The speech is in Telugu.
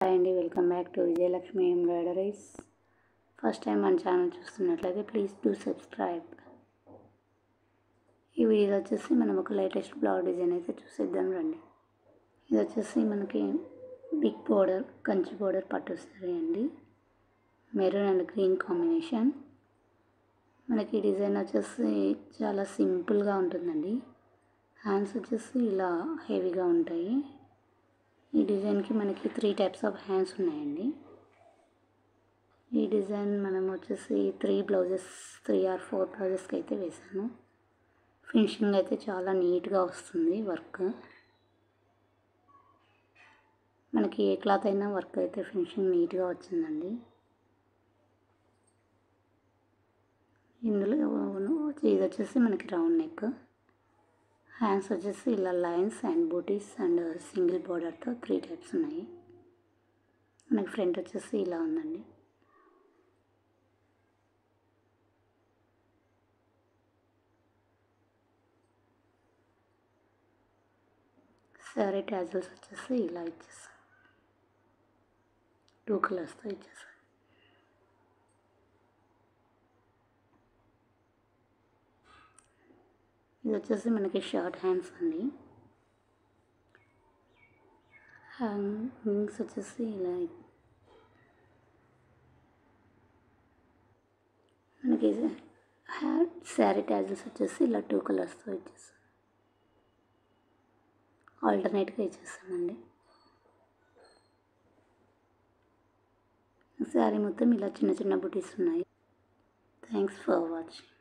హాయ్ అండి, welcome back to Vijayalakshmi embroideries. First time మన ఛానల్ చూస్తున్నట్లయితే ప్లీజ్ డూ సబ్స్క్రైబ్. ఈ వీడియోలో వచ్చేసి మనం ఒక లేటెస్ట్ బ్లౌజ్ డిజైన్ అయితే చూసేద్దాం రండి. ఇది వచ్చేసి మనకి బిగ్ బోర్డర్ కంచి బోర్డర్ పట్టు సారీ అండి, మెరూన్ అండ్ గ్రీన్ కాంబినేషన్. మనకి ఈ డిజైన్ వచ్చేసి చాలా సింపుల్గా ఉంటుందండి. హ్యాండ్స్ వచ్చేసి ఇలా హెవీగా ఉంటాయి. ఈ డిజైన్కి మనకి 3 టైప్స్ ఆఫ్ హ్యాండ్స్ ఉన్నాయండి. ఈ డిజైన్ మనం వచ్చేసి 3 ఆర్ 4 బ్లౌజెస్కి అయితే వేసాను. ఫినిషింగ్ అయితే చాలా నీట్గా వస్తుంది. వర్క్ మనకి ఏ క్లాత్ అయినా వర్క్ అయితే ఫినిషింగ్ నీట్గా వచ్చిందండి. ఇందులో ఇది వచ్చేసి మనకి రౌండ్ నెక్, హ్యాండ్స్ వచ్చేసి ఇలా లైన్స్ అండ్ బూటీస్ అండ్ సింగిల్ బోర్డర్తో 3 టైప్స్ ఉన్నాయి. మనకి ఫ్రంట్ వచ్చేసి ఇలా ఉందండి. శారీ ట్యాజల్స్ వచ్చేసి ఇలా ఇచ్చేస్తాం, 2 కలర్స్తో ఇచ్చేస్తాం. ఇది వచ్చేసి మనకి షార్ట్ హ్యాండ్స్ అండి. హ్యాంగింగ్స్ వచ్చేసి ఇలా మనకి శారీ ట్యాజల్స్ వచ్చేసి ఇలా 2 కలర్స్తో ఇచ్చేస్తాం, ఆల్టర్నేట్గా ఇచ్చేస్తామండి. శారీ మొత్తం ఇలా చిన్న చిన్న బుటీస్ ఉన్నాయి. Thanks for watching.